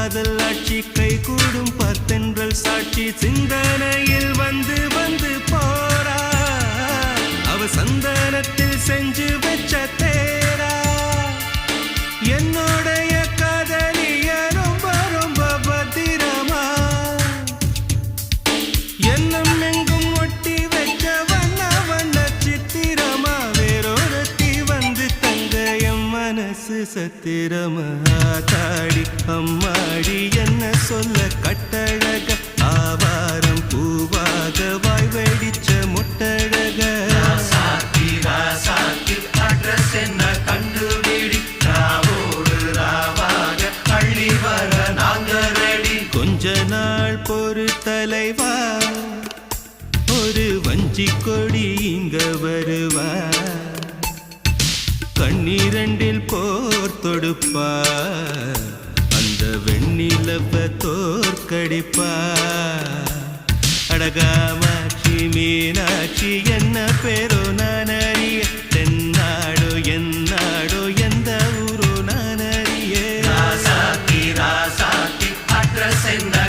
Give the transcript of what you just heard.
காதல் ஆட்சி கை கூடும் பத்தென்றல் சாட்சி சிந்தனையில் வந்து வந்து போறா அவ சந்தனத்தில் செஞ்சு வச்ச தேரா என்னுடைய காதலிய ரொம்ப ரொம்ப பத்திரமா என்னும் எங்கும் ஒட்டி வச்ச வண்ண வண்ண சித்திரமா வேறொருத்தி வந்து தங்க என் மனசு சத்திரமா தாடி அம்மாடி என்ன சொல்ல கட்டழக ஆவாரம் பூவாக வாய் வெடிச்ச முட்டழக அட்ரஸ் என்ன கண்டுபிடி ராவோடு ராவாக அள்ளி வர நாங்க ரெடி கொஞ்ச நாள் பொறு தலைவா ஒரு வஞ்சி கொடி இங்க வருவா கண்ணீரண்டில் போர் தொடுப்பா அந்த வெண்ணிலவ தோற்கடிப்பா அடகாமாட்சி மீனாட்சி என்ன பேரோ நான் அறிய தென்னாடோ என்னாடோ எந்த ஊரோ நான் அறிய ராசாத்தி அட்ரஸ் என்ன